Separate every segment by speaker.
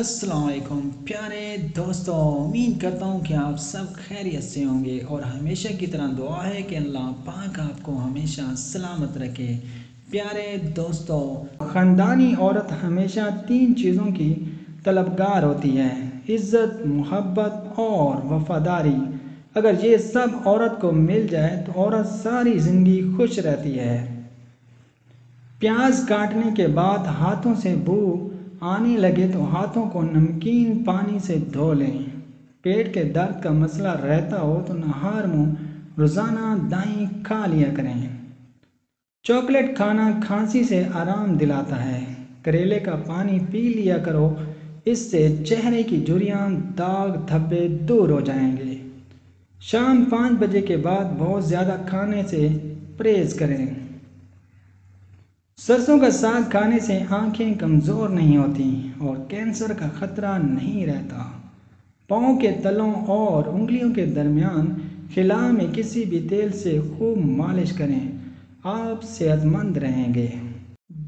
Speaker 1: अस्सलाम वालेकुम प्यारे दोस्तों, उम्मीद करता हूँ कि आप सब खैरियत से होंगे और हमेशा की तरह दुआ है कि अल्लाह पाक आपको हमेशा सलामत रखे। प्यारे दोस्तों, ख़ानदानी औरत हमेशा 3 चीज़ों की तलबगार होती है: इज़्ज़त, मोहब्बत और वफ़ादारी। अगर ये सब औरत को मिल जाए तो औरत सारी ज़िंदगी खुश रहती है। प्याज काटने के बाद हाथों से बू आने लगे तो हाथों को नमकीन पानी से धो लें। पेट के दर्द का मसला रहता हो तो नहार मुँह रोज़ाना दाएं खा लिया करें। चॉकलेट खाना खांसी से आराम दिलाता है। करेले का पानी पी लिया करो, इससे चेहरे की झुर्रियाँ, दाग धब्बे दूर हो जाएंगे। शाम 5 बजे के बाद बहुत ज़्यादा खाने से परहेज़ करें। सरसों का साग खाने से आंखें कमज़ोर नहीं होती और कैंसर का ख़तरा नहीं रहता। पाँव के तलों और उंगलियों के दरमियान खिला में किसी भी तेल से खूब मालिश करें, आप सेहतमंद रहेंगे।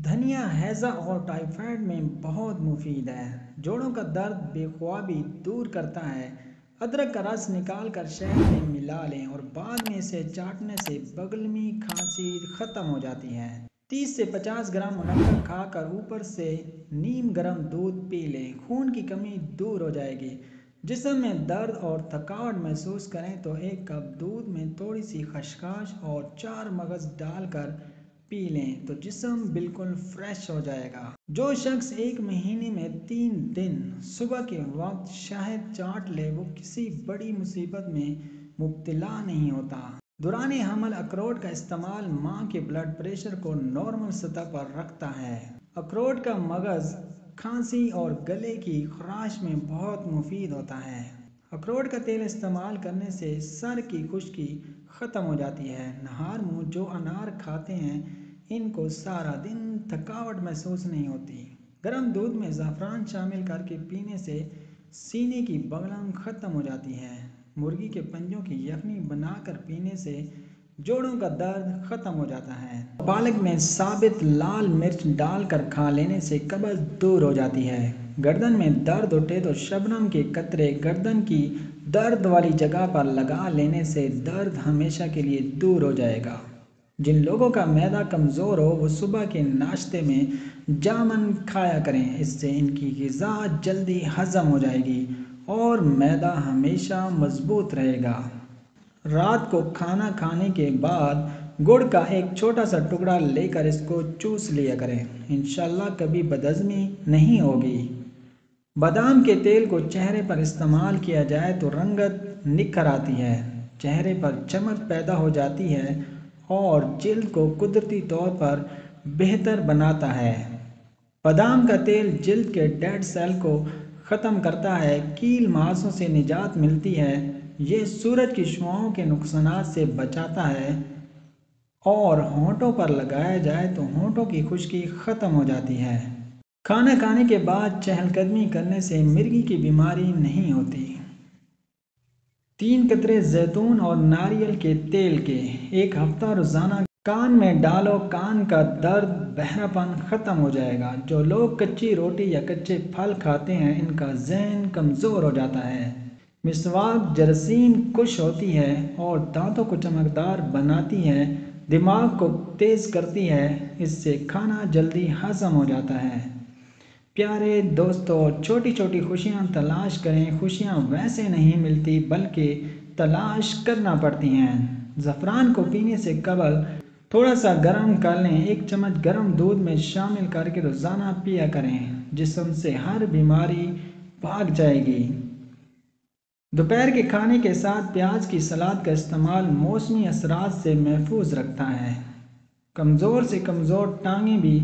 Speaker 1: धनिया हैज़ा और टाइफाइड में बहुत मुफीद है। जोड़ों का दर्द, बेख्वाबी दूर करता है। अदरक का रस निकाल कर शहद में मिला लें और बाद में इसे चाटने से बगलमी खांसी ख़त्म हो जाती है। 30 से 50 ग्राम मुनक्का खाकर ऊपर से नीम गर्म दूध पी लें, खून की कमी दूर हो जाएगी। जिस्म में दर्द और थकावट महसूस करें तो 1 कप दूध में थोड़ी सी खसखस और 4 मगज डालकर पी लें तो जिस्म बिल्कुल फ्रेश हो जाएगा। जो शख्स 1 महीने में 3 दिन सुबह के वक्त शहद चाट ले वो किसी बड़ी मुसीबत में मुब्तला नहीं होता। दौरान हमल अखरोट का इस्तेमाल माँ के ब्लड प्रेशर को नॉर्मल सतह पर रखता है। अखरोट का मगज़ खांसी और गले की खराश में बहुत मुफीद होता है। अखरोट का तेल इस्तेमाल करने से सर की खुश्की ख़त्म हो जाती है। नहार मुँह जो अनार खाते हैं इनको सारा दिन थकावट महसूस नहीं होती। गर्म दूध में ज़ाफ़रान शामिल करके पीने से सीने की बगलन ख़त्म हो जाती है। मुर्गी के पंजों की यखनी बनाकर पीने से जोड़ों का दर्द ख़त्म हो जाता है। पालक में साबित लाल मिर्च डालकर खा लेने से कब्ज़ दूर हो जाती है। गर्दन में दर्द उठे तो शबनम के कतरे गर्दन की दर्द वाली जगह पर लगा लेने से दर्द हमेशा के लिए दूर हो जाएगा। जिन लोगों का मैदा कमज़ोर हो वो सुबह के नाश्ते में जामन खाया करें, इससे इनकी ग़िज़ा जल्दी हज़म हो जाएगी और मैदा हमेशा मज़बूत रहेगा। रात को खाना खाने के बाद गुड़ का एक छोटा सा टुकड़ा लेकर इसको चूस लिया करें, इंशाल्लाह कभी बदहज़मी नहीं होगी। बादाम के तेल को चेहरे पर इस्तेमाल किया जाए तो रंगत निखर आती है, चेहरे पर चमक पैदा हो जाती है और जिल्द को कुदरती तौर पर बेहतर बनाता है। बादाम का तेल जिल्द के डेड सेल को ख़त्म करता है, कील मुहासों से निजात मिलती है, ये सूरज की शुआओं के नुकसानात से बचाता है और होंठों पर लगाया जाए तो होंठों की खुश्की ख़त्म हो जाती है। खाना खाने के बाद चहलकदमी करने से मिर्गी की बीमारी नहीं होती। 3 कतरे जैतून और नारियल के तेल के 1 हफ्ता रोज़ाना कान में डालो, कान का दर्द, बहरापन ख़त्म हो जाएगा। जो लोग कच्ची रोटी या कच्चे फल खाते हैं इनका जहन कमज़ोर हो जाता है। मिसवाक जरासीम कुश होती है और दांतों को चमकदार बनाती है, दिमाग को तेज़ करती है, इससे खाना जल्दी हज़म हो जाता है। प्यारे दोस्तों, छोटी छोटी खुशियाँ तलाश करें, खुशियाँ वैसे नहीं मिलती बल्कि तलाश करना पड़ती हैं। ज़फ़रान को पीने से कबल थोड़ा सा गर्म कर लें, 1 चम्मच गर्म दूध में शामिल करके रोज़ाना पिया करें, जिस्म से हर बीमारी भाग जाएगी। दोपहर के खाने के साथ प्याज की सलाद का इस्तेमाल मौसमी असरात से महफूज रखता है। कमज़ोर से कमज़ोर टांगें भी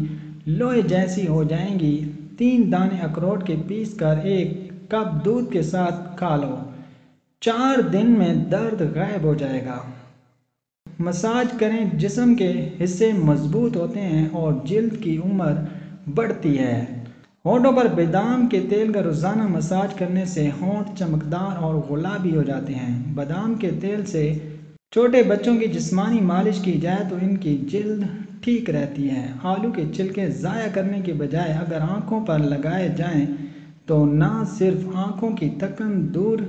Speaker 1: लोहे जैसी हो जाएंगी। 3 दाने अखरोट के पीस कर 1 कप दूध के साथ खा लो, 4 दिन में दर्द गायब हो जाएगा। मसाज करें, जिस्म के हिस्से मजबूत होते हैं और जिल्द की उम्र बढ़ती है। होंठों पर बादाम के तेल का रोज़ाना मसाज करने से होंठ चमकदार और गुलाबी हो जाते हैं। बादाम के तेल से छोटे बच्चों की जिस्मानी मालिश की जाए तो इनकी जिल्द ठीक रहती है। आलू के छिलके ज़ाया करने के बजाय अगर आँखों पर लगाए जाएं تو نہ صرف آنکھوں کی تھکن دور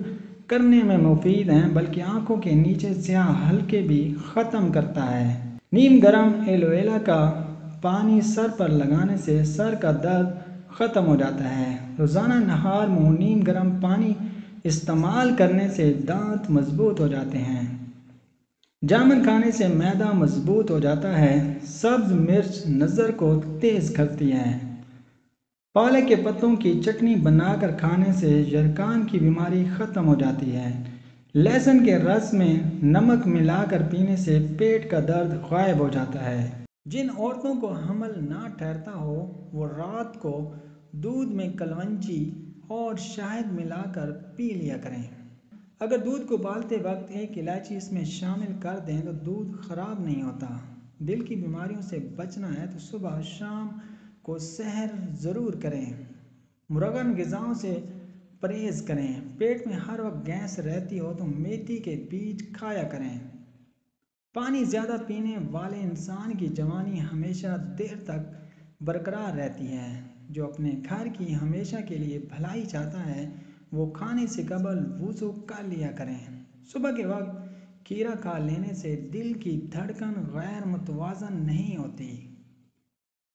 Speaker 1: کرنے میں مفید ہیں بلکہ آنکھوں کے نیچے سیاہ حلقے بھی ختم کرتا ہے۔ نیم گرم ایلو ویرا کا پانی سر پر لگانے سے سر کا درد ختم ہو جاتا ہے۔ روزانہ نہار منہ نیم گرم پانی استعمال کرنے سے دانت مضبوط ہو جاتے ہیں۔ جامن کھانے سے معدہ مضبوط ہو جاتا ہے۔ سبز مرچ نظر کو تیز کرتی ہے۔ پالک کے پتوں کی چٹنی بنا کر کھانے سے یرقان کی بیماری ختم ہو جاتی ہے۔ لہسن کے رس میں نمک ملا کر پینے سے پیٹ کا درد غائب ہو جاتا ہے۔ جن عورتوں کو حمل نہ ٹھہرتا ہو وہ رات کو دودھ میں کلونجی اور شہد ملا کر پی لیا کریں۔ اگر دودھ کو ابالتے وقت ایک الائچی اس میں شامل کر دیں تو دودھ خراب نہیں ہوتا۔ دل کی بیماریوں سے بچنا ہے تو صبح شام کو سحر ضرور کریں۔ مرغن غذاؤں سے پرہیز کریں۔ پیٹ میں ہر وقت گیس رہتی ہو تو میتھی کے بیج کھایا کریں۔ پانی زیادہ پینے والے انسان کی جوانی ہمیشہ دیر تک برقرار رہتی ہے۔ جو اپنے گھر کی ہمیشہ کے لیے بھلائی چاہتا ہے وہ کھانے سے قبل وضو کر لیا کریں۔ صبح کے وقت کھیرا کھا لینے سے دل کی دھڑکن غیر متوازن نہیں ہوتی۔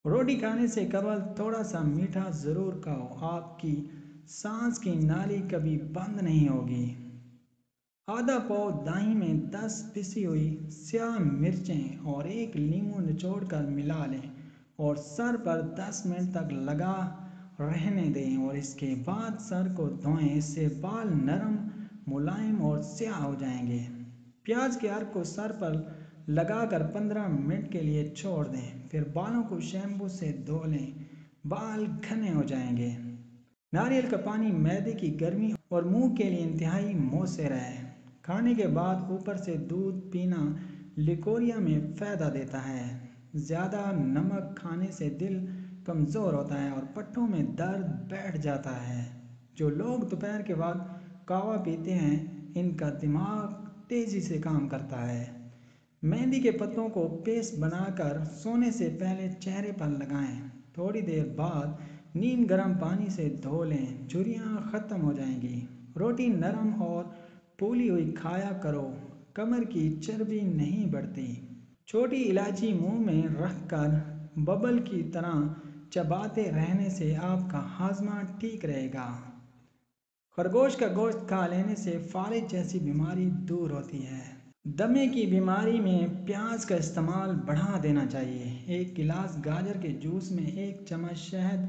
Speaker 1: روٹی کھانے سے قبل تھوڑا سا میٹھا ضرور کھاؤ، آپ کی سانس کی نالی کبھی بند نہیں ہوگی۔ آدھا پاؤ دہی میں 10 پسی ہوئی سیاہ مرچیں اور ایک لیموں نچوڑ کر ملا لیں اور سر پر 10 منٹ تک لگا رہنے دیں اور اس کے بعد سر کو دھوئیں۔ اس سے بال نرم، ملائم اور سیاہ ہو جائیں گے۔ پیاز کے ارک کو سر پر لگا کر 15 منٹ کے لیے چھوڑ دیں، پھر بالوں کو شیمپو سے دھو لیں، بال گھنے ہو جائیں گے۔ ناریل کا پانی معدے کی گرمی اور منہ کے لیے انتہائی مؤثر ہے۔ کھانے کے بعد اوپر سے دودھ پینا لیکوریا میں فائدہ دیتا ہے۔ زیادہ نمک کھانے سے دل کمزور ہوتا ہے اور پٹھوں میں درد بیٹھ جاتا ہے۔ جو لوگ دوپہر کے وقت قہوہ پیتے ہیں ان کا دماغ تیزی سے کام کرتا ہے۔ مہندی کے پتوں کو پیسٹ بنا کر سونے سے پہلے چہرے پر لگائیں، تھوڑی دیر بعد نیم گرم پانی سے دھو لیں، جھریاں ختم ہو جائیں گی۔ روٹی نرم اور پھولی ہوئی کھایا کرو، کمر کی چربی نہیں بڑھتی۔ چھوٹی الائچی منہ میں رکھ کر ببل کی طرح چباتے رہنے سے آپ کا ہاضمہ ٹھیک رہے گا۔ خرگوش کا گوشت کھا لینے سے فالج جیسی بیماری دور ہوتی ہے۔ دمے کی بیماری میں پیاز کا استعمال بڑھا دینا چاہیے۔ ایک گلاس گاجر کے جوس میں 1 چمچ شہد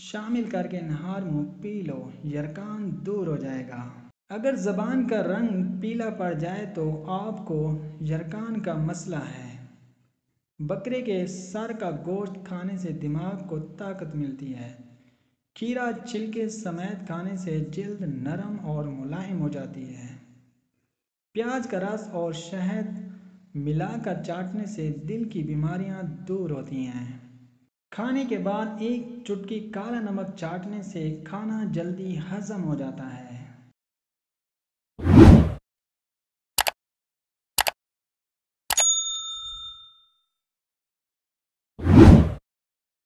Speaker 1: شامل کر کے نہار منہ پی لو، یرقان دور ہو جائے گا۔ اگر زبان کا رنگ پیلا پڑ جائے تو آپ کو یرقان کا مسئلہ ہے۔ بکرے کے سر کا گوشت کھانے سے دماغ کو طاقت ملتی ہے۔ کھیرا چھلکے سمیت کھانے سے جلد نرم اور ملائم ہو جاتی ہے۔ پیاز کا رس اور شہد ملا کر چاٹنے سے دل کی بیماریاں دور ہوتی ہیں۔ کھانے کے بعد 1 چٹکی کالا نمک چاٹنے سے کھانا جلدی ہضم ہو جاتا ہے۔